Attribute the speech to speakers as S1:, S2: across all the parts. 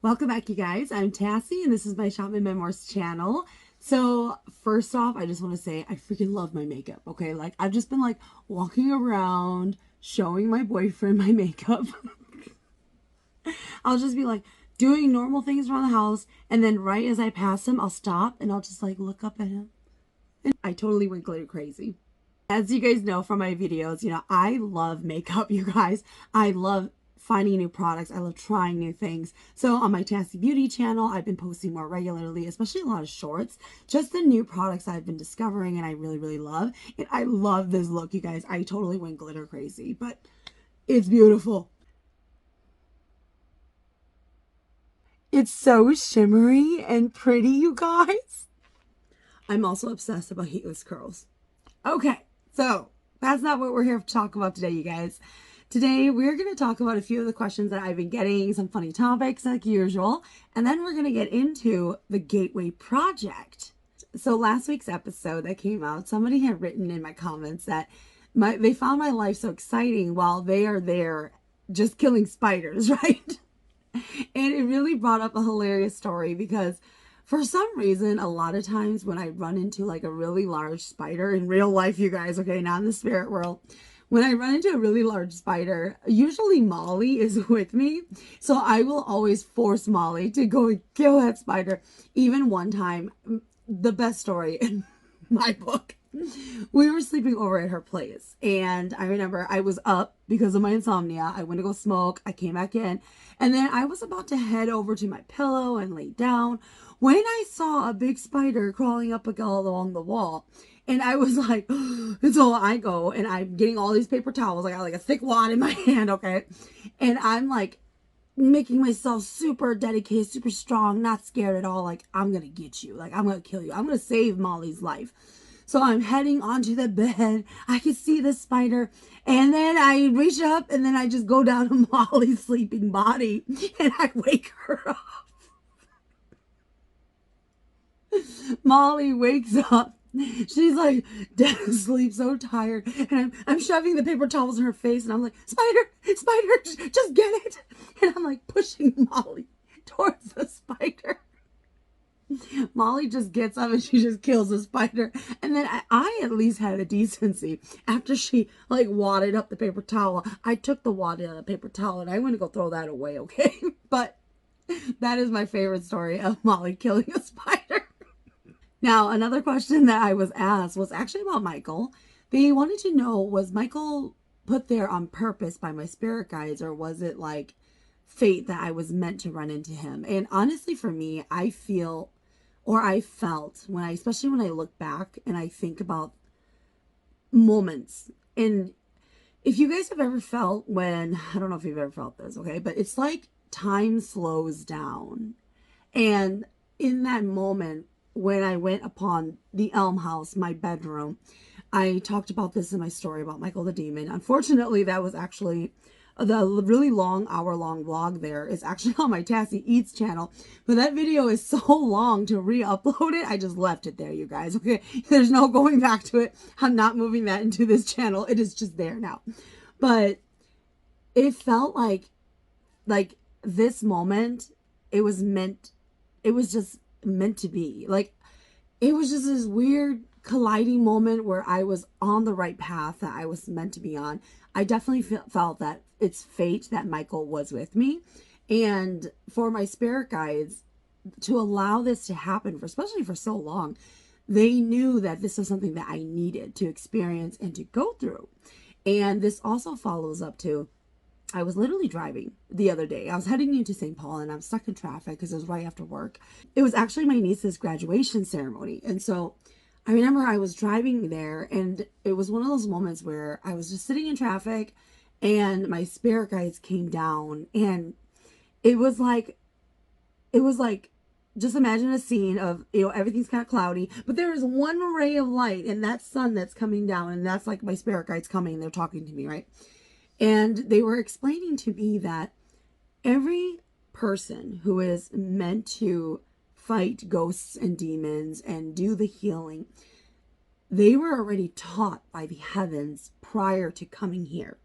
S1: Welcome back, you guys. I'm Tassie, and this is my Shaman Memoirs channel. So, first off, I just want to say I freaking love my makeup, okay? Like, I've just been, like, walking around showing my boyfriend my makeup. I'll just be, like, doing normal things around the house, and then right as I pass him, I'll stop, and I'll just, like, look up at him. And I totally went glitter crazy. As you guys know from my videos, I love makeup, you guys. I love finding new products. I love trying new things. So on my Tassie Beauty channel, I've been posting more regularly, especially a lot of shorts, just the new products I've been discovering and I really, really love. And I love this look, you guys. I totally went glitter crazy, but it's beautiful. It's so shimmery and pretty, you guys. I'm also obsessed about heatless curls. Okay, so that's not what we're here to talk about today, you guys. Today, we're going to talk about a few of the questions that I've been getting, some funny topics like usual, and then we're going to get into the Gateway Project. So last week's episode that came out, somebody had written in my comments that they found my life so exciting while they are there just killing spiders, right? And it really brought up a hilarious story because for some reason, a lot of times when I run into like a really large spider in real life, you guys, okay, not in the spirit world, when I run into a really large spider, usually Molly is with me. So I will always force Molly to go and kill that spider. Even one time, the best story in my book, we were sleeping over at her place. And I remember I was up because of my insomnia. I went to go smoke. I came back in. And then I was about to head over to my pillow and lay down when I saw a big spider crawling up along the wall. And I was like, and so I go and I'm getting all these paper towels. I got like a thick wad in my hand, okay? And I'm like making myself super dedicated, super strong, not scared at all. Like, I'm going to get you. Like, I'm going to kill you. I'm going to save Molly's life. So I'm heading onto the bed. I can see the spider. And then I reach up and then I just go down to Molly's sleeping body and I wake her up. Molly wakes up. She's like dead asleep, so tired. And I'm shoving the paper towels in her face and I'm like, spider, spider, just get it. And I'm like pushing Molly towards the spider. Molly just gets up and she just kills the spider. And then I at least had a decency. After she like wadded up the paper towel, I took the wad out of the paper towel and I went to go throw that away, okay? But that is my favorite story of Molly killing a spider. Now, another question that I was asked was actually about Michael. They wanted to know, was Michael put there on purpose by my spirit guides, or was it like fate that I was meant to run into him? And honestly, for me, I feel, or I felt, especially when I look back and I think about moments. And if you guys have ever felt when, I don't know if you've ever felt this, okay, but it's like time slows down. And in that moment, when I went upon the Elm House, my bedroom, I talked about this in my story about Michael the Demon. Unfortunately, that was actually the really long, hour-long vlog there is actually on my Tassie Eats channel. But that video is so long to re-upload it, I just left it there, you guys. Okay, there's no going back to it. I'm not moving that into this channel. It is just there now. But it felt like this moment, it was just meant to be. Like, it was just this weird colliding moment where I was on the right path that I was meant to be on. I definitely felt that it's fate that Michael was with me. And for my spirit guides to allow this to happen, especially for so long, they knew that this was something that I needed to experience and to go through. And this also follows up to, I was literally driving the other day. I was heading into St. Paul and I'm stuck in traffic because it was right after work. It was actually my niece's graduation ceremony. And so I remember I was driving there and it was one of those moments where I was just sitting in traffic and my spirit guides came down and it was like, just imagine a scene of, everything's kind of cloudy, but there is one ray of light and that sun that's coming down and that's like my spirit guides coming and they're talking to me, right? And they were explaining to me that every person who is meant to fight ghosts and demons and do the healing, they were already taught by the heavens prior to coming here.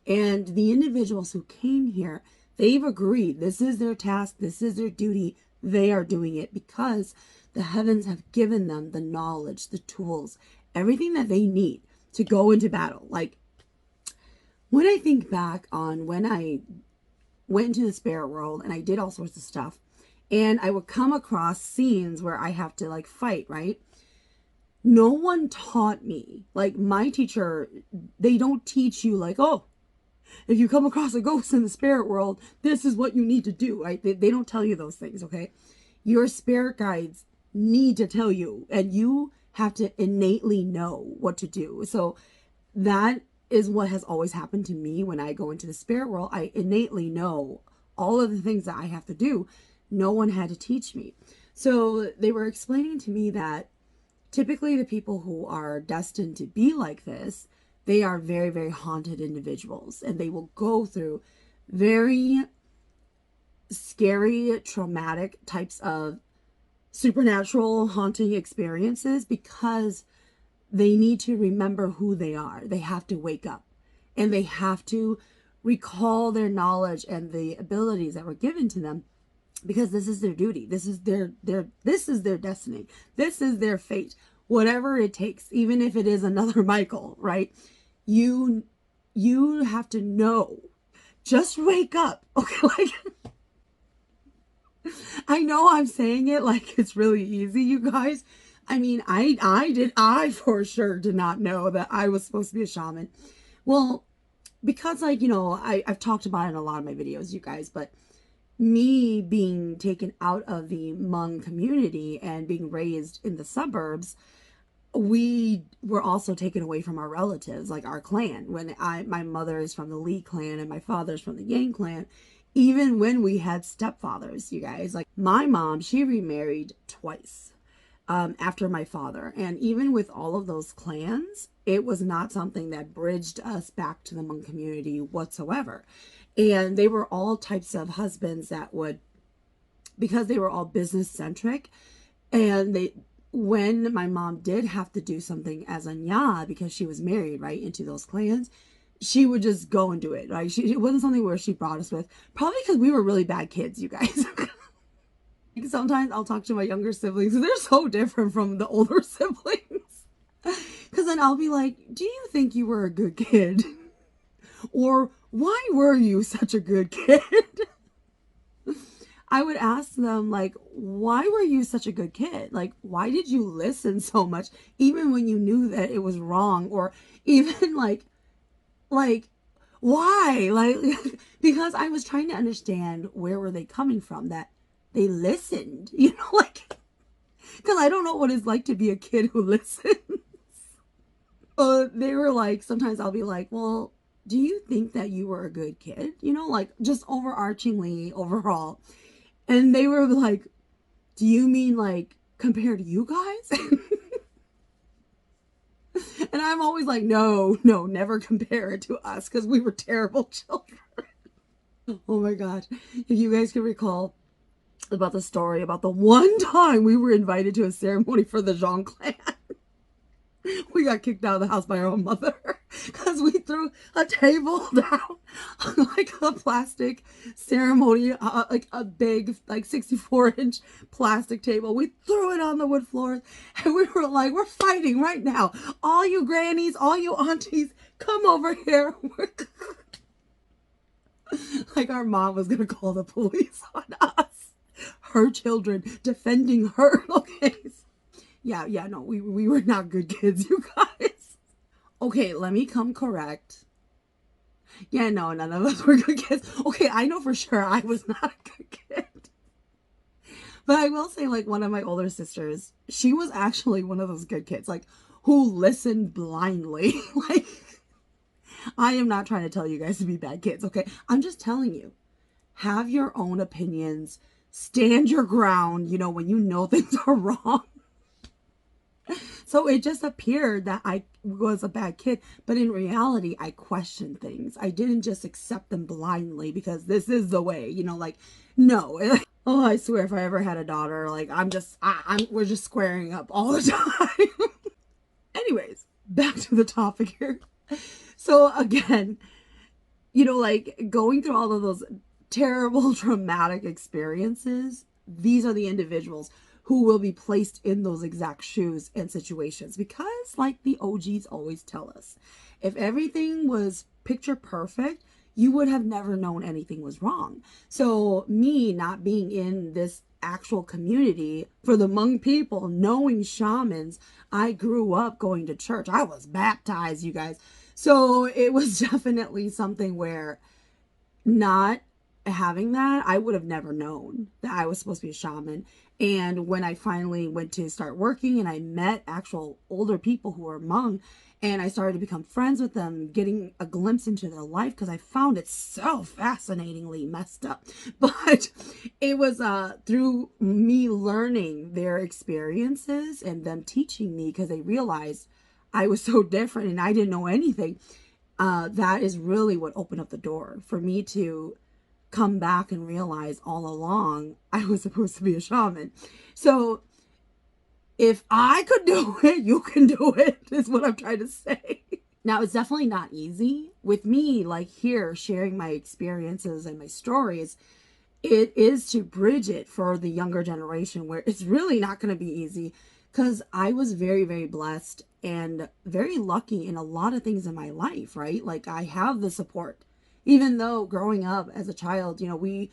S1: And the individuals who came here, They've agreed. This is their task. This is their duty. They are doing it because the heavens have given them the knowledge, the tools, everything that they need to go into battle. Like, when I think back on when I went into the spirit world and I did all sorts of stuff, and I would come across scenes where I have to like fight, right? No one taught me. Like, my teacher, they don't teach you like, oh, if you come across a ghost in the spirit world, this is what you need to do, right? They don't tell you those things, okay? Your spirit guides need to tell you, and you have to innately know what to do. So that is what has always happened to me when I go into the spirit world. I innately know all of the things that I have to do. No one had to teach me. So they were explaining to me that typically the people who are destined to be like this, they are very, very haunted individuals, and they will go through very scary, traumatic types of supernatural haunting experiences because they need to remember who they are. They have to wake up, and they have to recall their knowledge and the abilities that were given to them, because this is their duty. This is their this is their destiny. This is their fate. Whatever it takes, even if it is another Michael, right? You have to know. Just wake up. Okay, like, I know I'm saying it like it's really easy, you guys. I mean, I for sure did not know that I was supposed to be a shaman. Well, because, like, I've talked about it in a lot of my videos, you guys, but me being taken out of the Hmong community and being raised in the suburbs, we were also taken away from our relatives, like our clan. My mother is from the Lee clan and my father's from the Yang clan. Even when we had stepfathers, you guys, like my mom, she remarried twice after my father. And even with all of those clans, it was not something that bridged us back to the Hmong community whatsoever. And they were all types of husbands that would, because they were all business centric, and when my mom did have to do something as a nya, because she was married, right, into those clans, she would just go and do it. Like, it wasn't something where she brought us with, probably because we were really bad kids, you guys. Sometimes I'll talk to my younger siblings, and they're so different from the older siblings. Because then I'll be like, do you think you were a good kid? Or why were you such a good kid? I would ask them, like, why were you such a good kid? Like, why did you listen so much, even when you knew that it was wrong? Or even like, why? Like, because I was trying to understand where were they coming from, that they listened, like, because I don't know what it's like to be a kid who listens. They were like, sometimes I'll be like, well, do you think that you were a good kid? Like, just overarchingly, overall. And they were like, do you mean like compared to you guys? And I'm always like, no, never compare it to us, because we were terrible children. Oh my God. If you guys can recall about the story about the one time we were invited to a ceremony for the Zhang clan. We got kicked out of the house by our own mother because we threw a table down on like a plastic ceremony, like a big, like 64-inch plastic table. We threw it on the wood floors, and we were like, we're fighting right now. All you grannies, all you aunties, come over here. Like, our mom was going to call the police on us. Her children defending her. Okay. Yeah, no, we were not good kids, you guys. Okay, let me come correct. Yeah, no, none of us were good kids. Okay, I know for sure I was not a good kid. But I will say, like, one of my older sisters, she was actually one of those good kids, like, who listened blindly. Like, I am not trying to tell you guys to be bad kids, okay? I'm just telling you, have your own opinions, stand your ground, when you know things are wrong. So it just appeared that I was a bad kid, but in reality, I questioned things. I didn't just accept them blindly because this is the way, like, no. Oh, I swear, if I ever had a daughter, like, we're just squaring up all the time. Anyways, back to the topic here. So again, like, going through all of those terrible, traumatic experiences, these are the individuals who will be placed in those exact shoes and situations. Because, like the OGs always tell us, if everything was picture perfect, you would have never known anything was wrong. So, me not being in this actual community for the Hmong people, knowing shamans, I grew up going to church. I was baptized, you guys. So, it was definitely something where not having that, I would have never known that I was supposed to be a shaman. And when I finally went to start working and I met actual older people who were Hmong, and I started to become friends with them, getting a glimpse into their life, because I found it so fascinatingly messed up. But it was through me learning their experiences and them teaching me, because they realized I was so different and I didn't know anything. That is really what opened up the door for me to come back and realize all along I was supposed to be a shaman. So if I could do it, you can do it, is what I'm trying to say. Now, it's definitely not easy. With me, like here, sharing my experiences and my stories, it is to bridge it for the younger generation, where it's really not going to be easy, because I was very, very blessed and very lucky in a lot of things in my life, right? Like, I have the support. Even though growing up as a child, it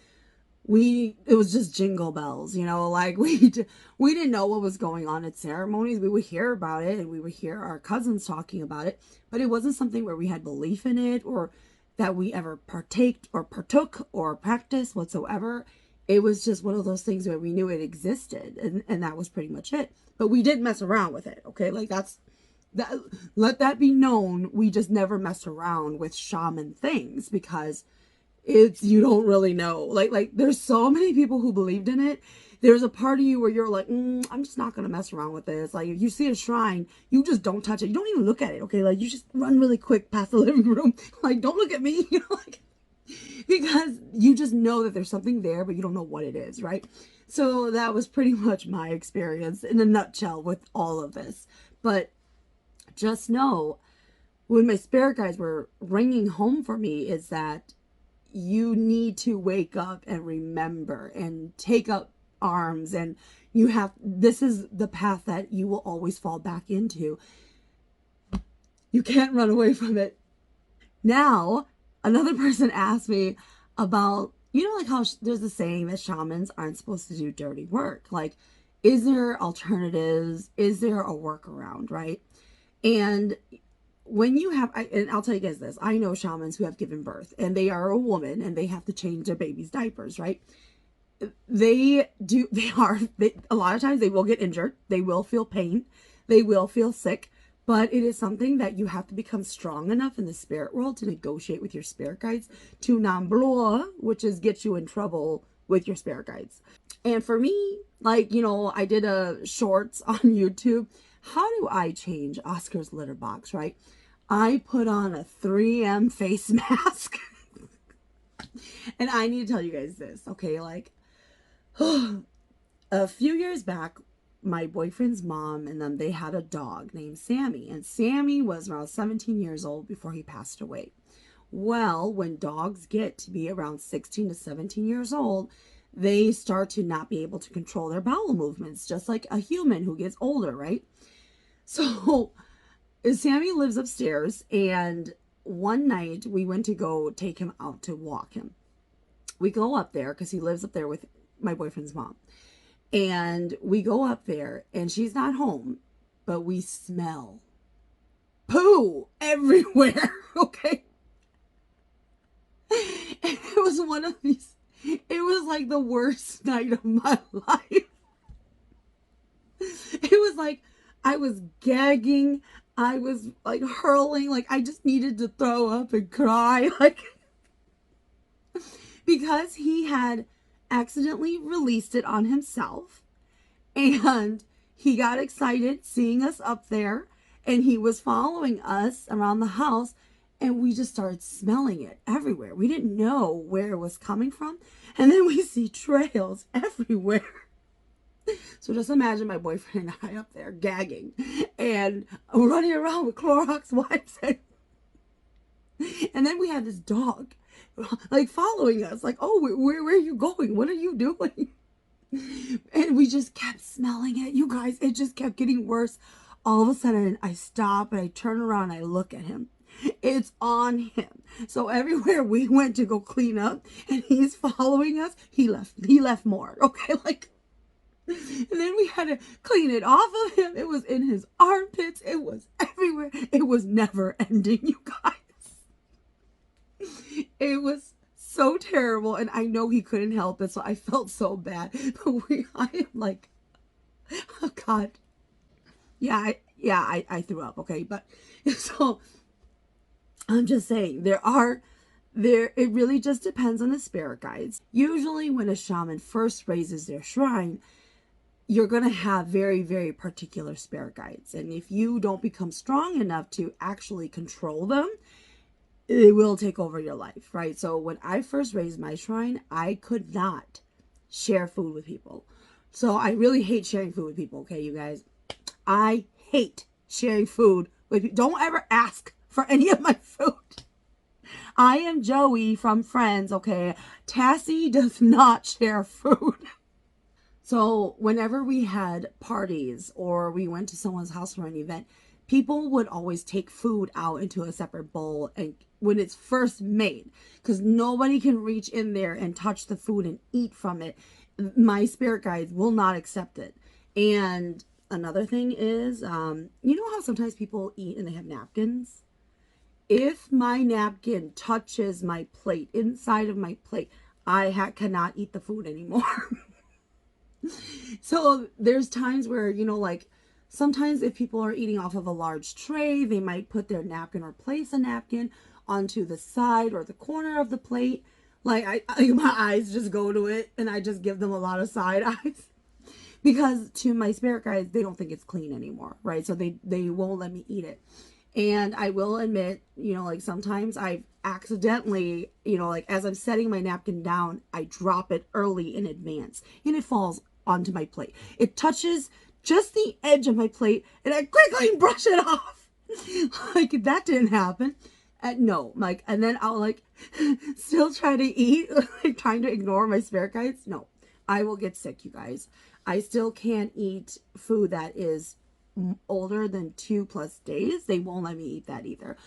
S1: was just jingle bells, like we didn't know what was going on at ceremonies. We would hear about it and we would hear our cousins talking about it, but it wasn't something where we had belief in it, or that we ever partook or practiced whatsoever. It was just one of those things where we knew it existed, and that was pretty much it. But we didn't mess around with it, okay? Like, that, let that be known. We just never messed around with shaman things, because you don't really know. Like there's so many people who believed in it. There's a part of you where you're like, I'm just not gonna mess around with this. Like, if you see a shrine, you just don't touch it. You don't even look at it, okay? Like, you just run really quick past the living room. Like, don't look at me, like, because you just know that there's something there, but you don't know what it is, right? So that was pretty much my experience in a nutshell with all of this. But just know, when my spirit guides were ringing home for me, is that you need to wake up and remember and take up arms, and this is the path that you will always fall back into. You can't run away from it. Now, another person asked me about, like how there's a saying that shamans aren't supposed to do dirty work. Like, is there alternatives? Is there a workaround, right? And when you have, and I'll tell you guys this, I know shamans who have given birth, and they are a woman, and they have to change their baby's diapers, right? A lot of times they will get injured, they will feel pain, they will feel sick, but it is something that you have to become strong enough in the spirit world to negotiate with your spirit guides to non-blow, which is get you in trouble with your spirit guides. And for me, like, I did a shorts on YouTube. How do I change Oscar's litter box, right? I put on a 3M face mask. And I need to tell you guys this, okay? Like, a few years back, my boyfriend's mom and them, they had a dog named Sammy. And Sammy was around 17 years old before he passed away. Well, when dogs get to be around 16 to 17 years old, they start to not be able to control their bowel movements, just like a human who gets older, right? So Sammy lives upstairs, and one night we went to go take him out to walk him. We go up there because he lives up there with my boyfriend's mom. And we go up there, and she's not home, but we smell poo everywhere, okay? And it was one of these, it was like the worst night of my life. It was like I was gagging, I was like hurling, like I just needed to throw up and cry, like, because he had accidentally released it on himself, and he got excited seeing us up there, and he was following us around the house, and we just started smelling it everywhere. We didn't know where it was coming from, and then we see trails everywhere. So just imagine my boyfriend and I up there gagging and running around with Clorox wipes. And then we had this dog like following us. Like, oh, where are you going? What are you doing? And we just kept smelling it. You guys, it just kept getting worse. All of a sudden, I stop and I turn around and I look at him. It's on him. So everywhere we went to go clean up and he's following us, he left. He left more. Okay, like, and then we had to clean it off of him. It was in his armpits. It was everywhere. It was never ending, you guys. It was so terrible, and I know he couldn't help it, so I felt so bad. But I am like, oh God, yeah, I threw up. Okay, but so I'm just saying it really just depends on the spirit guides. Usually, when a shaman first raises their shrine, you're going to have very, very particular spirit guides. And if you don't become strong enough to actually control them, it will take over your life, right? So when I first raised my shrine, I could not share food with people. So I really hate sharing food with people, okay, you guys? I hate sharing food with people. Don't ever ask for any of my food. I am Joey from Friends, okay? Tassie does not share food. So whenever we had parties or we went to someone's house for an event, people would always take food out into a separate bowl and when it's first made, because nobody can reach in there and touch the food and eat from it. My spirit guides will not accept it. And another thing is, you know how sometimes people eat and they have napkins? If my napkin touches my plate, inside of my plate, I cannot eat the food anymore. So there's times where, you know, like sometimes if people are eating off of a large tray, they might put their napkin or place a napkin onto the side or the corner of the plate. Like my eyes just go to it and I just give them a lot of side eyes because to my spirit guides, they don't think it's clean anymore, right? So they won't let me eat it. And I will admit, you know, like sometimes I've accidentally, you know, like as I'm setting my napkin down, I drop it early in advance and it falls onto my plate. It touches just the edge of my plate and I quickly brush it off. Like that didn't happen. No, like, and then I'll like still try to eat, like trying to ignore my spirit guides. No, I will get sick, you guys. I still can't eat food that is older than 2+ days. They won't let me eat that either.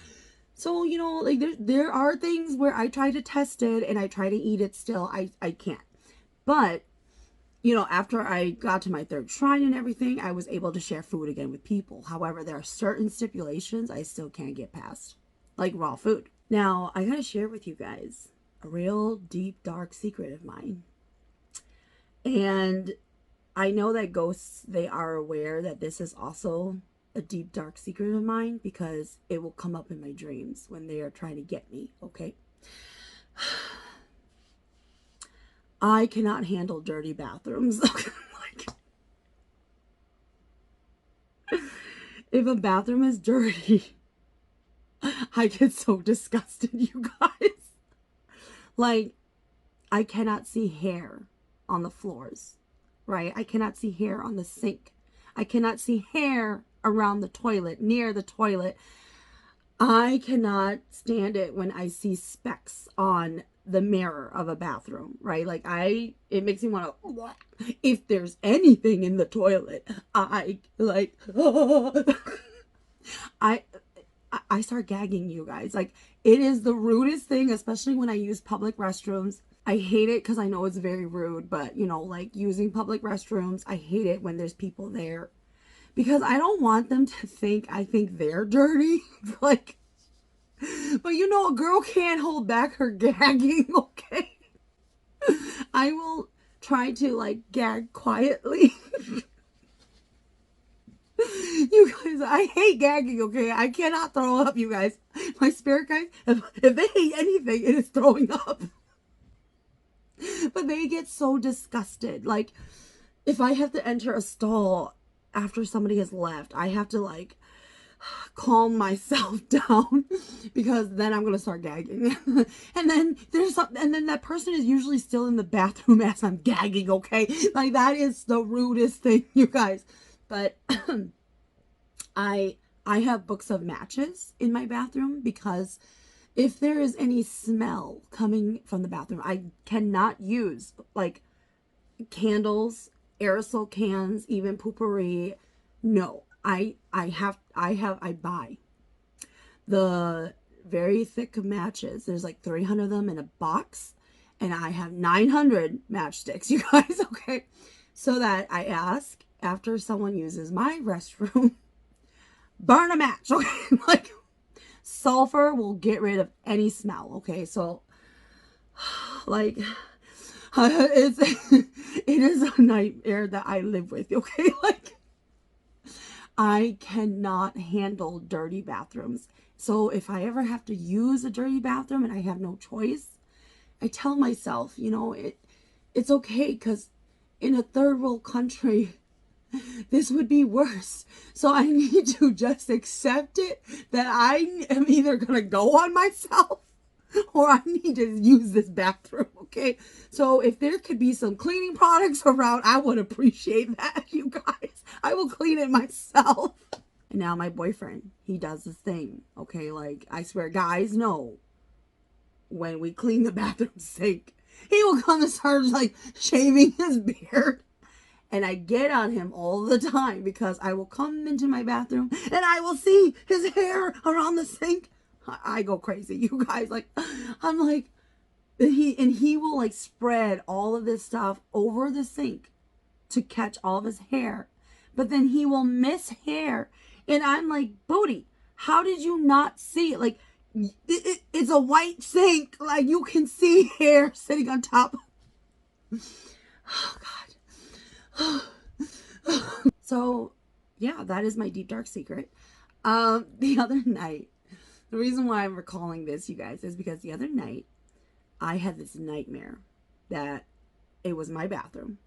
S1: So, you know, like there are things where I try to test it and I try to eat it still. I can't. But, you know, after I got to my 3rd shrine and everything, I was able to share food again with people. However, there are certain stipulations I still can't get past, like raw food. Now, I gotta share with you guys a real deep, dark secret of mine. And I know that ghosts, they are aware that this is also a deep, dark secret of mine because it will come up in my dreams when they are trying to get me, okay? I cannot handle dirty bathrooms. Like, if a bathroom is dirty, I get so disgusted, you guys. Like, I cannot see hair on the floors, right? I cannot see hair on the sink. I cannot see hair around the toilet, near the toilet. I cannot stand it when I see specks on the mirror of a bathroom, right? Like it makes me want to, if there's anything in the toilet, I like, I start gagging, you guys. Like, it is the rudest thing, especially when I use public restrooms. I hate it because I know it's very rude, but you know, like using public restrooms, I hate it when there's people there because I don't want them to think I think they're dirty. Like, but you know, a girl can't hold back her gagging, okay? I will try to like gag quietly. You guys, I hate gagging, okay? I cannot throw up, you guys. My spirit guys, if they hate anything, it is throwing up. But they get so disgusted. Like, if I have to enter a stall after somebody has left, I have to like calm myself down because then I'm gonna start gagging. And then that person is usually still in the bathroom as I'm gagging, okay? Like, that is the rudest thing, you guys. But I have books of matches in my bathroom because If there is any smell coming from the bathroom, I cannot use like candles, aerosol cans, even poopery. No, I buy the very thick matches. There's like 300 of them in a box, and I have 900 matchsticks, you guys, okay? So that I ask after someone uses my restroom, burn a match, okay? Like, sulfur will get rid of any smell, okay? So, like, it's it is a nightmare that I live with, okay? Like, I cannot handle dirty bathrooms. So if I ever have to use a dirty bathroom and I have no choice, I tell myself, it's okay, because in a third world country, this would be worse. So I need to just accept it, that I am either going to go on myself or I need to use this bathroom, okay? So if there could be some cleaning products around, I would appreciate that, you guys. I will clean it myself. And now my boyfriend, he does this thing, okay? Like, I swear, guys know when we clean the bathroom sink, he will come and start, like, shaving his beard. And I get on him all the time because I will come into my bathroom and I will see his hair around the sink. I go crazy, you guys. Like, I'm like, he will like spread all of this stuff over the sink to catch all of his hair. But then he will miss hair. And I'm like, Booty, how did you not see it? Like, it's a white sink. Like, you can see hair sitting on top. Oh, God. So, yeah, that is my deep, dark secret. The other night, the reason why I'm recalling this, you guys, is because the other night, I had this nightmare that it was my bathroom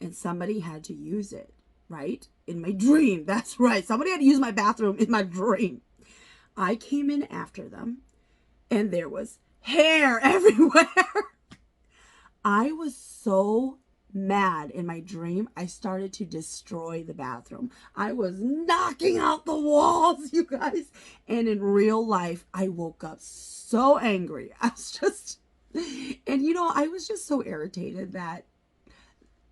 S1: and somebody had to use it, right? In my dream. That's right. Somebody had to use my bathroom in my dream. I came in after them and there was hair everywhere. I was so mad in my dream. I started to destroy the bathroom. I was knocking out the walls, you guys. And in real life, I woke up so angry. I was just, and I was just so irritated that,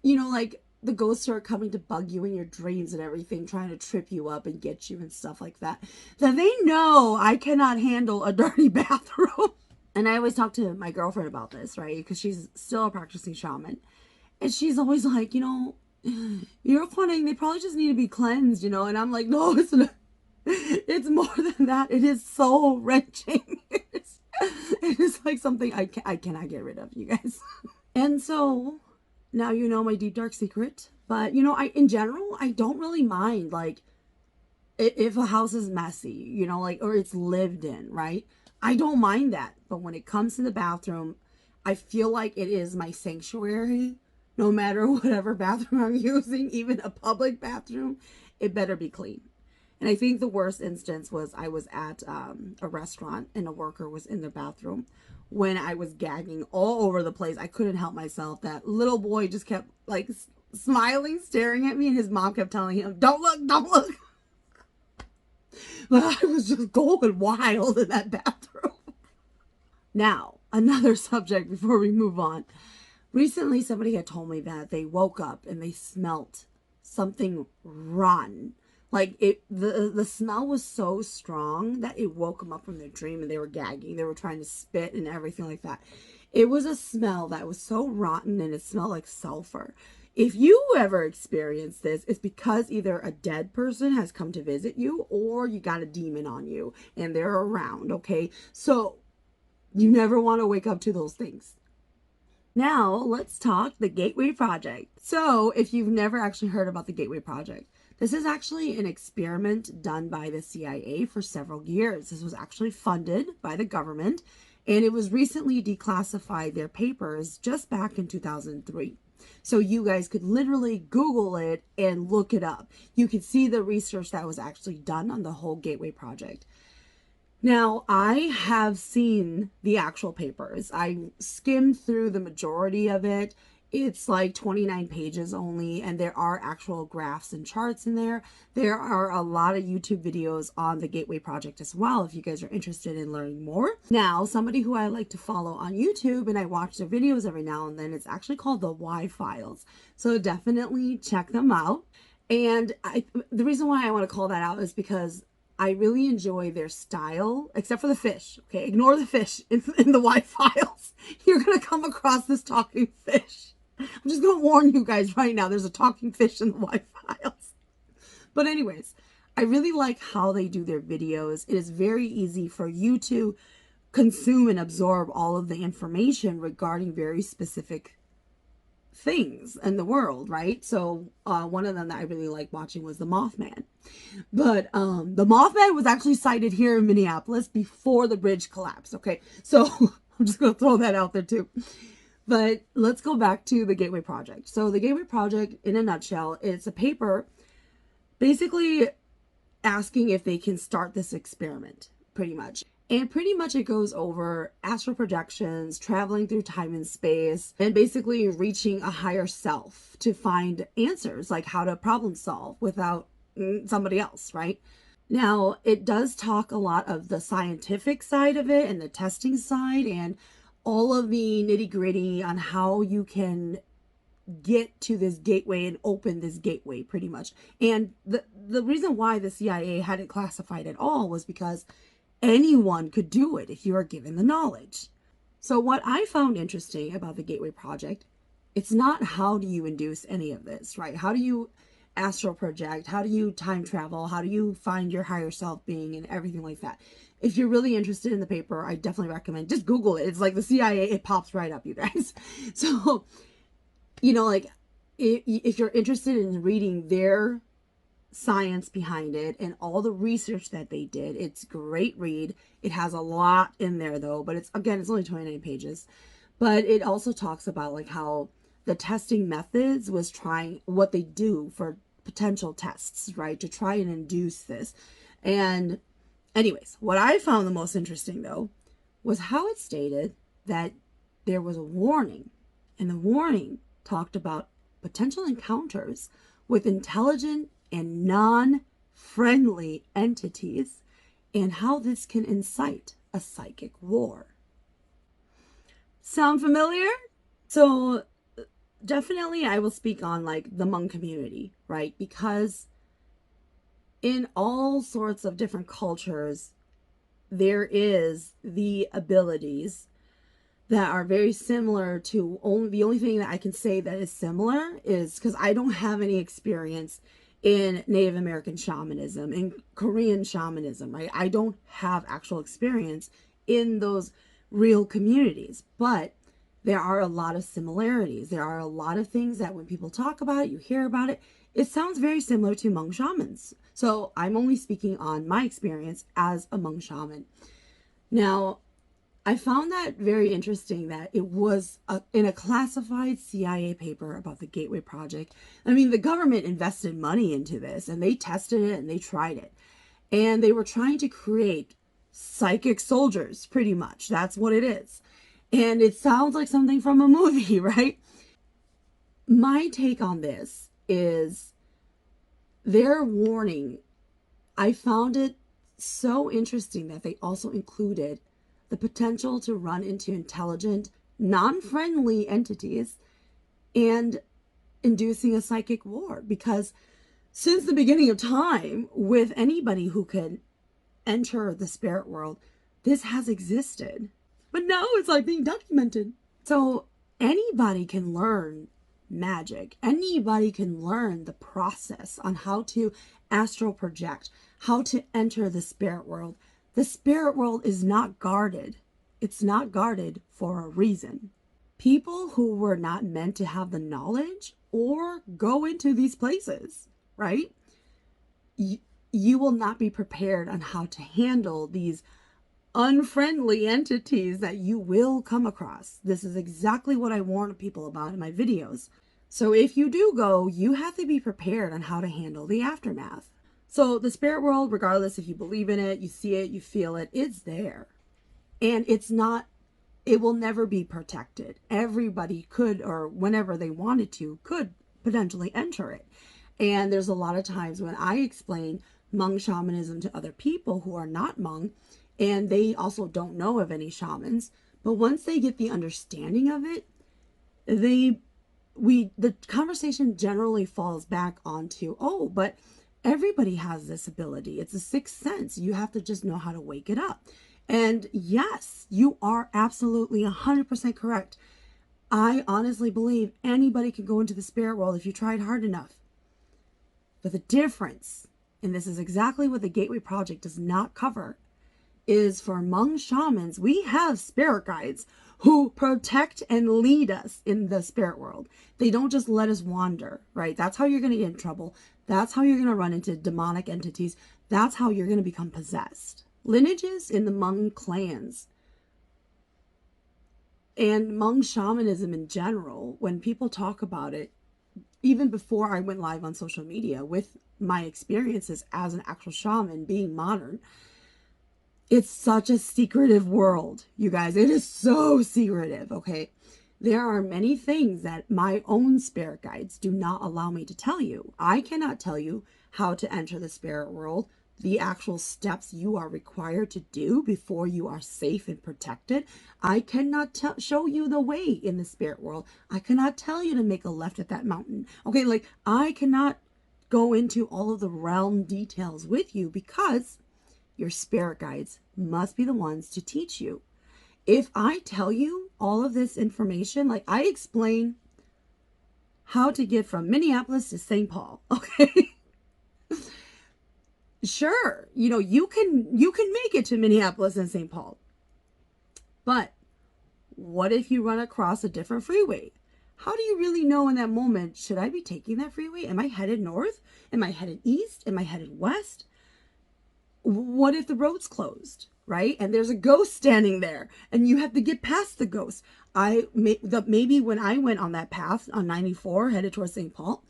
S1: like, the ghosts are coming to bug you in your dreams and everything, trying to trip you up and get you and stuff like that. That they know I cannot handle a dirty bathroom. And I always talk to my girlfriend about this, right? Because she's still a practicing shaman. And she's always like, you're funny. They probably just need to be cleansed, And I'm like, no, it's not. It's more than that. It is so wrenching. It is like something I cannot get rid of, you guys. And so now you know my deep, dark secret. But, in general, I don't really mind, like, if a house is messy, or it's lived in, right? I don't mind that. But when it comes to the bathroom, I feel like it is my sanctuary. No matter whatever bathroom I'm using, even a public bathroom, it better be clean. And I think the worst instance was I was at a restaurant and a worker was in the bathroom when I was gagging all over the place. I couldn't help myself. That little boy just kept like smiling, staring at me, and his mom kept telling him, "Don't look, don't look." But I was just going wild in that bathroom. Now, another subject before we move on. Recently, somebody had told me that they woke up and they smelt something rotten. Like, the smell was so strong that it woke them up from their dream and they were gagging. They were trying to spit and everything like that. It was a smell that was so rotten and it smelled like sulfur. If you ever experience this, it's because either a dead person has come to visit you or you got a demon on you and they're around, okay? So, you never want to wake up to those things. Now, let's talk the Gateway Project. So, if you've never actually heard about the Gateway Project, this is actually an experiment done by the CIA for several years. This was actually funded by the government, and it was recently declassified their papers just back in 2003. So you guys could literally Google it and look it up. You could see the research that was actually done on the whole Gateway Project. Now, I have seen the actual papers. I skimmed through the majority of it, It's like 29 pages only, and there are actual graphs and charts in there. There are a lot of YouTube videos on the Gateway Project as well, if you guys are interested in learning more. Now, somebody who I like to follow on YouTube, and I watch their videos every now and then, it's actually called the Y Files. So definitely check them out. And the reason why I want to call that out is because I really enjoy their style, except for the fish. Okay, ignore the fish in the Y Files. You're going to come across this talking fish. I'm just going to warn you guys right now. There's a talking fish in the Y Files. But anyways, I really like how they do their videos. It is very easy for you to consume and absorb all of the information regarding very specific things in the world, right? So one of them that I really like watching was the Mothman. But the Mothman was actually sighted here in Minneapolis before the bridge collapsed. Okay, so I'm just going to throw that out there too. But let's go back to the Gateway Project. So the Gateway Project, in a nutshell, it's a paper basically asking if they can start this experiment, pretty much. And pretty much it goes over astral projections, traveling through time and space, and basically reaching a higher self to find answers, like how to problem solve without somebody else, right? Now, it does talk a lot of the scientific side of it and the testing side and all of the nitty gritty on how you can get to this gateway and open this gateway, pretty much. And the reason why the CIA hadn't classified at all was because anyone could do it if you are given the knowledge. So what I found interesting about the Gateway Project, it's not how do you induce any of this, right? How do you astral project? How do you time travel? How do you find your higher self being and everything like that? If you're really interested in the paper, I definitely recommend just Google it. It's like the CIA, it pops right up, you guys. So, you know, like if you're interested in reading their science behind it and all the research that they did, it's a great read. It has a lot in there though, but it's only 29 pages. But it also talks about like how the testing methods was trying what they do for potential tests, right? To try and induce this. And anyways, what I found the most interesting though was how it stated that there was a warning, and the warning talked about potential encounters with intelligent and non-friendly entities and how this can incite a psychic war. Sound familiar? So definitely I will speak on like the Hmong community, right? Because in all sorts of different cultures, there is the abilities that are very similar to the only thing that I can say that is similar is because I don't have any experience in Native American shamanism and Korean shamanism, right? I don't have actual experience in those real communities, but there are a lot of similarities. There are a lot of things that when people talk about it, you hear about it, it sounds very similar to Hmong shamans. So I'm only speaking on my experience as a Hmong shaman. Now, I found that very interesting that it was in a classified CIA paper about the Gateway Project. I mean, the government invested money into this and they tested it and they tried it. And they were trying to create psychic soldiers, pretty much. That's what it is. And it sounds like something from a movie, right? My take on this is their warning. I found it so interesting that they also included the potential to run into intelligent, non-friendly entities and inducing a psychic war. Because since the beginning of time, with anybody who could enter the spirit world, this has existed. But now it's like being documented. So anybody can learn magic. Anybody can learn the process on how to astral project, how to enter the spirit world. The spirit world is not guarded. It's not guarded for a reason. People who were not meant to have the knowledge or go into these places, right? You will not be prepared on how to handle these unfriendly entities that you will come across. This is exactly what I warn people about in my videos. So if you do go, you have to be prepared on how to handle the aftermath. So the spirit world, regardless if you believe in it, you see it, you feel it, it's there. And it's not it will never be protected. Everybody could, or whenever they wanted to, could potentially enter it. And there's a lot of times when I explain Hmong shamanism to other people who are not Hmong, and they also don't know of any shamans, but once they get the understanding of it, the conversation generally falls back onto, oh, but everybody has this ability. It's a sixth sense. You have to just know how to wake it up. And yes, you are absolutely 100% correct. I honestly believe anybody can go into the spirit world if you tried hard enough. But the difference, and this is exactly what the Gateway Project does not cover, is for Hmong shamans, we have spirit guides who protect and lead us in the spirit world. They don't just let us wander, right? That's how you're going to get in trouble. That's how you're going to run into demonic entities. That's how you're going to become possessed. Lineages in the Hmong clans and Hmong shamanism in general, when people talk about it, even before I went live on social media with my experiences as an actual shaman being modern, it's such a secretive world, you guys. It is so secretive, okay? There are many things that my own spirit guides do not allow me to tell you. I cannot tell you how to enter the spirit world, the actual steps you are required to do before you are safe and protected. I cannot show you the way in the spirit world. I cannot tell you to make a left at that mountain. Okay, like I cannot go into all of the realm details with you because your spirit guides must be the ones to teach you. If I tell you all of this information, like I explain how to get from Minneapolis to St. Paul, okay? Sure, you can make it to Minneapolis and St. Paul. But what if you run across a different freeway? How do you really know in that moment, should I be taking that freeway? Am I headed north? Am I headed east? Am I headed west? What if the road's closed, right? And there's a ghost standing there and you have to get past the ghost. Maybe when I went on that path on 94 headed towards St. Paul,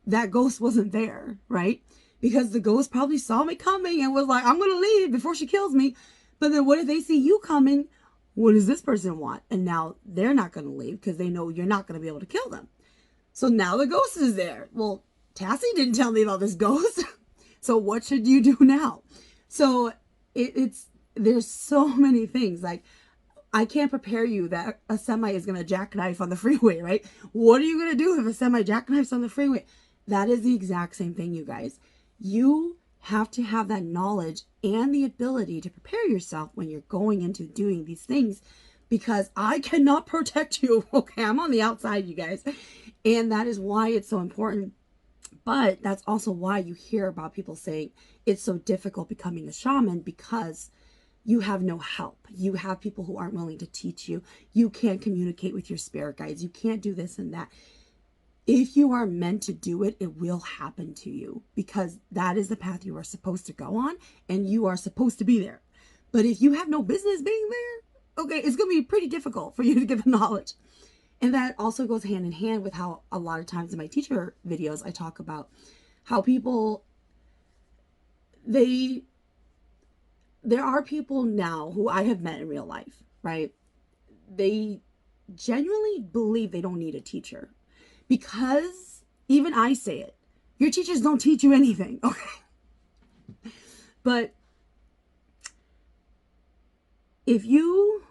S1: that ghost wasn't there, right? Because the ghost probably saw me coming and was like, I'm going to leave before she kills me. But then what if they see you coming? What does this person want? And now they're not going to leave because they know you're not going to be able to kill them. So now the ghost is there. Well, Tassie didn't tell me about this ghost. So what should you do now? So there's so many things. Like, I can't prepare you that a semi is going to jackknife on the freeway, right? What are you going to do if a semi jackknifes on the freeway? That is the exact same thing, you guys. You have to have that knowledge and the ability to prepare yourself when you're going into doing these things, because I cannot protect you. Okay, I'm on the outside, you guys. And that is why it's so important. But that's also why you hear about people saying it's so difficult becoming a shaman, because you have no help. You have people who aren't willing to teach you. You can't communicate with your spirit guides. You can't do this and that. If you are meant to do it, it will happen to you, because that is the path you are supposed to go on and you are supposed to be there. But if you have no business being there, okay, it's going to be pretty difficult for you to get the knowledge. And that also goes hand in hand with how a lot of times in my teacher videos, I talk about how people, there are people now who I have met in real life, right? They genuinely believe they don't need a teacher, because even I say it, your teachers don't teach you anything, okay? But if you,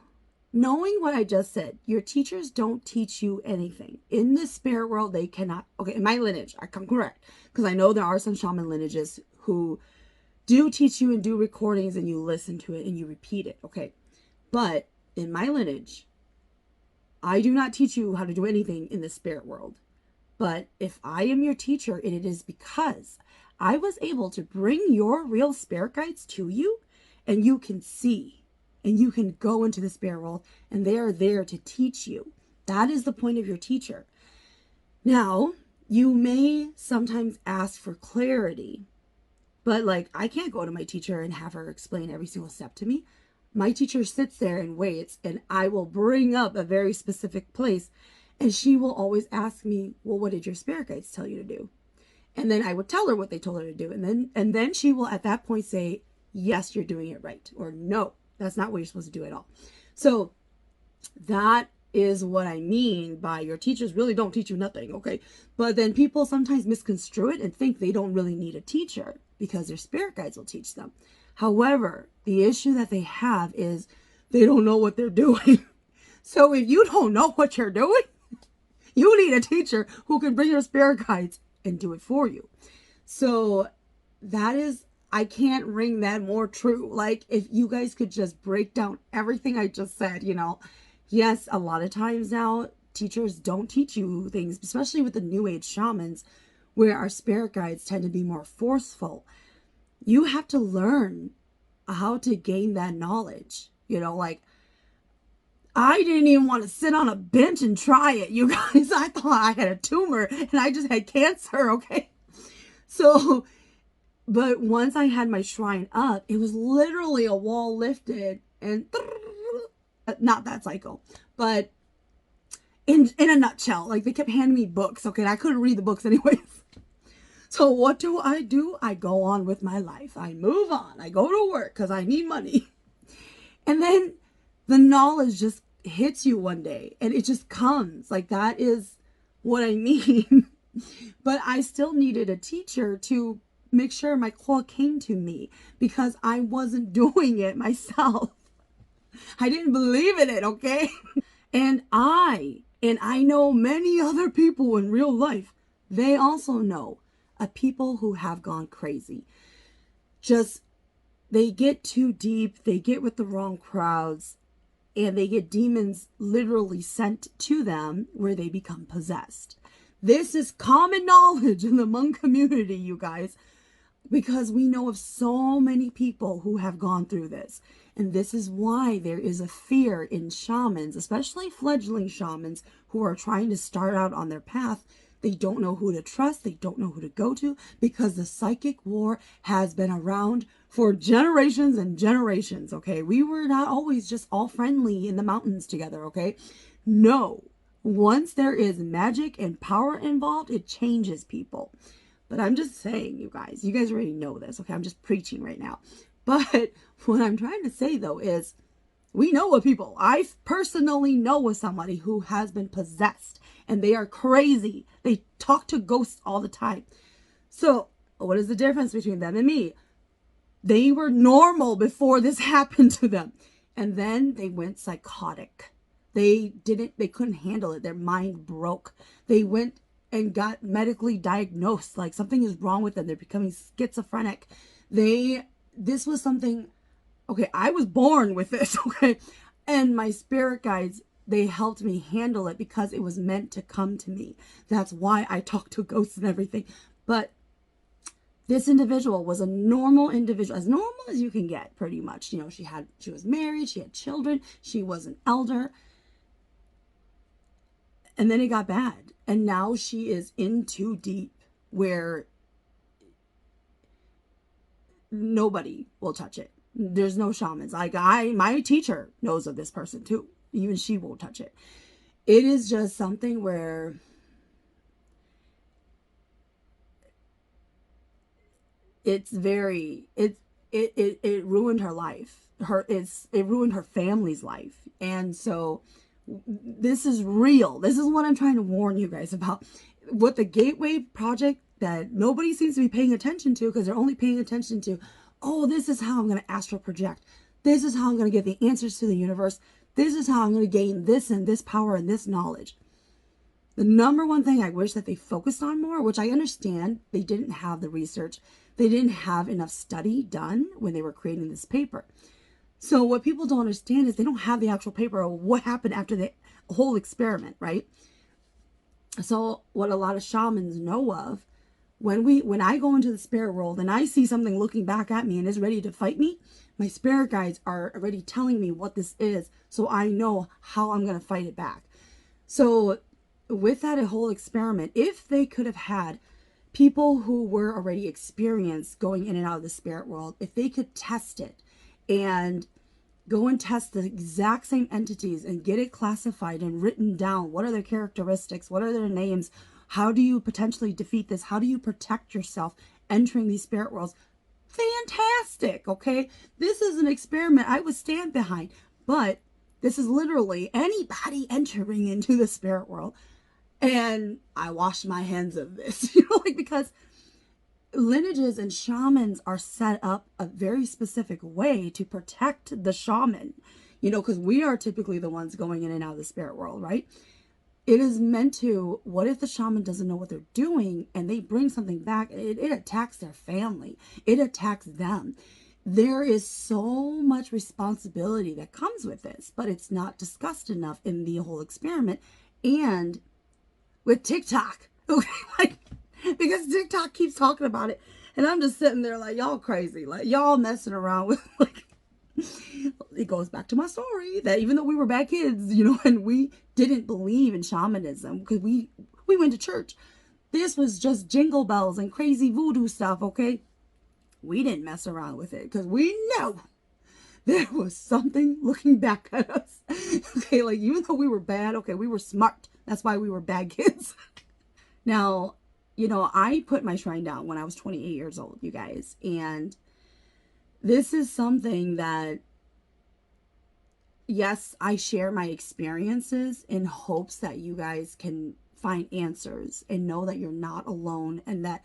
S1: knowing what I just said, your teachers don't teach you anything. In the spirit world, they cannot. Okay, in my lineage, I come correct, because I know there are some shaman lineages who do teach you and do recordings and you listen to it and you repeat it, okay? But in my lineage, I do not teach you how to do anything in the spirit world. But if I am your teacher, it is because I was able to bring your real spirit guides to you, and you can see and you can go into the spirit world and they are there to teach you. That is the point of your teacher. Now, you may sometimes ask for clarity, but like, I can't go to my teacher and have her explain every single step to me. My teacher sits there and waits, and I will bring up a very specific place, and she will always ask me, well, what did your spirit guides tell you to do? And then I would tell her what they told her to do. And then she will at that point say, yes, you're doing it right. Or no, that's not what you're supposed to do at all. So That is what I mean by your teachers really don't teach you nothing, okay? But then people sometimes misconstrue it and think they don't really need a teacher because their spirit guides will teach them. However, the issue that they have is they don't know what they're doing. So if you don't know what you're doing, you need a teacher who can bring your spirit guides and do it for you. So that is, I can't ring that more true. Like, if you guys could just break down everything I just said, yes, a lot of times now teachers don't teach you things, especially with the new age shamans, where our spirit guides tend to be more forceful. You have to learn how to gain that knowledge. Like, I didn't even want to sit on a bench and try it, you guys. I thought I had a tumor and I just had cancer, okay? So, but once I had my shrine up, it was literally a wall lifted and not that cycle, but in a nutshell, like they kept handing me books, okay? And I couldn't read the books anyways. So what do? I go on with my life. I move on. I go to work because I need money. And then the knowledge just hits you one day and it just comes. Like, that is what I mean. But I still needed a teacher to make sure my call came to me because I wasn't doing it myself. I didn't believe in it, okay? And I know many other people in real life, they also know people who have gone crazy. Just, they get too deep, they get with the wrong crowds, and they get demons literally sent to them where they become possessed. This is common knowledge in the Hmong community, you guys, because we know of so many people who have gone through this. And this is why there is a fear in shamans, especially fledgling shamans who are trying to start out on their path. They don't know who to trust. They don't know who to go to because the psychic war has been around for generations and generations, okay? We were not always just all friendly in the mountains together, okay? No. Once there is magic and power involved, it changes people. But I'm just saying, you guys already know this, okay? I'm just preaching right now. But what I'm trying to say, though, is we know of people. I personally know of somebody who has been possessed and they are crazy. They talk to ghosts all the time. So what is the difference between them and me? They were normal before this happened to them. And then they went psychotic. They couldn't handle it. Their mind broke. They went and got medically diagnosed. Like, something is wrong with them. They're becoming schizophrenic. This was something, okay, I was born with this, okay? And my spirit guides, they helped me handle it because it was meant to come to me. That's why I talk to ghosts and everything. But this individual was a normal individual, as normal as you can get, pretty much. She was married, she had children, she was an elder. And then it got bad. And now she is in too deep where nobody will touch it. There's no shamans. Like, my teacher knows of this person too. Even she won't touch it. It is just something where it's very, it ruined her life. It ruined her family's life. And so this is real. This is what I'm trying to warn you guys about. What the Gateway Project that nobody seems to be paying attention to, because they're only paying attention to, oh, this is how I'm going to astral project. This is how I'm going to get the answers to the universe. This is how I'm going to gain this and this power and this knowledge. The number one thing I wish that they focused on more, which I understand they didn't have the research, they didn't have enough study done when they were creating this paper. So what people don't understand is they don't have the actual paper of what happened after the whole experiment, right? So what a lot of shamans know of, when I go into the spirit world and I see something looking back at me and is ready to fight me, my spirit guides are already telling me what this is, so I know how I'm going to fight it back. So with that whole experiment, if they could have had people who were already experienced going in and out of the spirit world, if they could test it and go and test the exact same entities and get it classified and written down, what are their characteristics, what are their names, how do you potentially defeat this, how do you protect yourself entering these spirit worlds, fantastic, okay? This is an experiment I would stand behind, but This is literally anybody entering into the spirit world. And I wash my hands of this, like, because lineages and shamans are set up a very specific way to protect the shaman, because we are typically the ones going in and out of the spirit world, right? It is meant to, what if the shaman doesn't know what they're doing and they bring something back? It attacks their family. It attacks them. There is so much responsibility that comes with this, but it's not discussed enough in the whole experiment. And with TikTok, okay, like, because TikTok keeps talking about it, and I'm just sitting there like, y'all crazy, like, y'all messing around with, like, it goes back to my story that even though we were bad kids, and we didn't believe in shamanism because we went to church, this was just jingle bells and crazy voodoo stuff, okay? We didn't mess around with it because we know there was something looking back at us. Okay, like, even though we were bad, okay, we were smart. That's why we were bad kids. Now, I put my shrine down when I was 28 years old, you guys. And this is something that, yes, I share my experiences in hopes that you guys can find answers and know that you're not alone, and that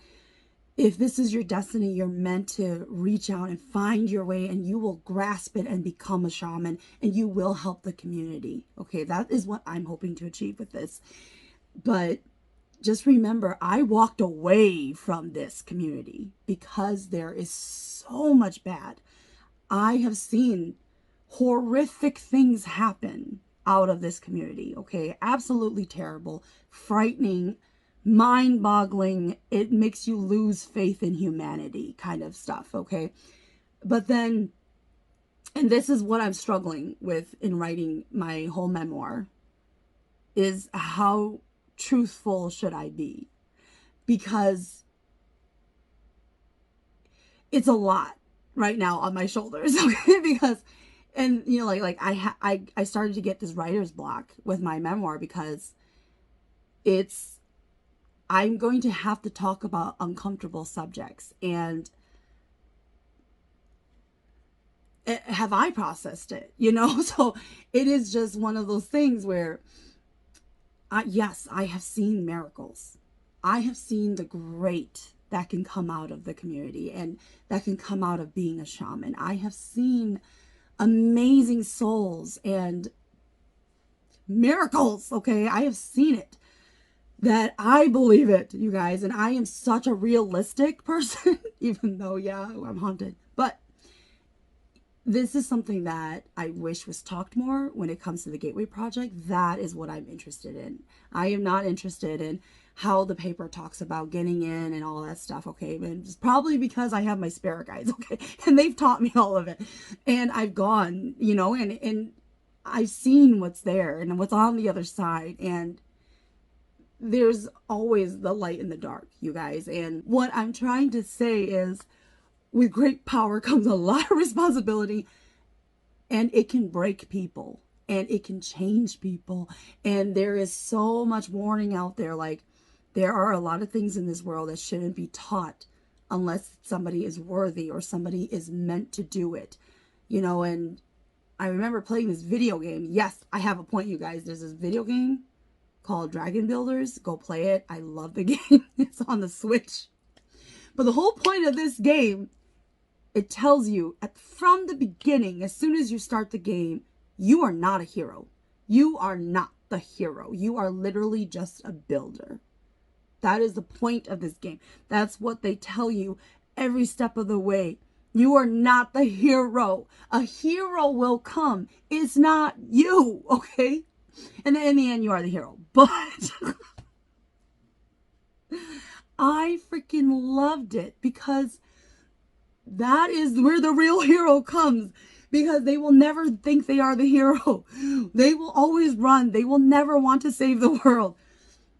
S1: if this is your destiny, you're meant to reach out and find your way, and you will grasp it and become a shaman, and you will help the community. Okay, that is what I'm hoping to achieve with this. But just remember, I walked away from this community because there is so much bad. I have seen horrific things happen out of this community, okay? Absolutely terrible, frightening, mind-boggling. It makes you lose faith in humanity kind of stuff, okay? But then, and this is what I'm struggling with in writing my whole memoir, is how truthful should I be? Because it's a lot right now on my shoulders, okay? Because, and I started to get this writer's block with my memoir because I'm going to have to talk about uncomfortable subjects, and have I processed it, So it is just one of those things where, yes, I have seen miracles. I have seen the great that can come out of the community and that can come out of being a shaman. I have seen amazing souls and miracles, okay? I have seen it. That I believe it, you guys. And I am such a realistic person, even though, yeah, I'm haunted. But this is something that I wish was talked more when it comes to the Gateway Project. That is what I'm interested in. I am not interested in how the paper talks about getting in and all that stuff, okay? But it's probably because I have my spirit guides, okay? And they've taught me all of it. And I've gone, and I've seen what's there and what's on the other side. And there's always the light in the dark, you guys. And what I'm trying to say is, with great power comes a lot of responsibility, and it can break people and it can change people. And there is so much warning out there. Like, there are a lot of things in this world that shouldn't be taught unless somebody is worthy or somebody is meant to do it, and I remember playing this video game. Yes, I have a point, you guys. There's this video game called Dragon Builders. Go play it. I love the game. It's on the Switch. But the whole point of this game, it tells you from the beginning, as soon as you start the game, you are not a hero. You are not the hero. You are literally just a builder. That is the point of this game. That's what they tell you every step of the way. You are not the hero. A hero will come. It's not you, okay? And in the end, you are the hero. But I freaking loved it because that is where the real hero comes. Because they will never think they are the hero. They will always run. They will never want to save the world.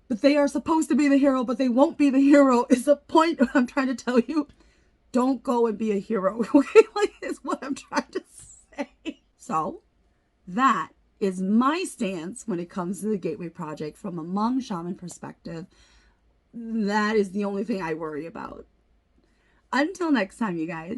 S1: But they are supposed to be the hero, but they won't be the hero. Is the point I'm trying to tell you. Don't go and be a hero. Okay, like, is what I'm trying to say. So, that is my stance when it comes to the Gateway Project from a Hmong shaman perspective. That is the only thing I worry about. Until next time, you guys.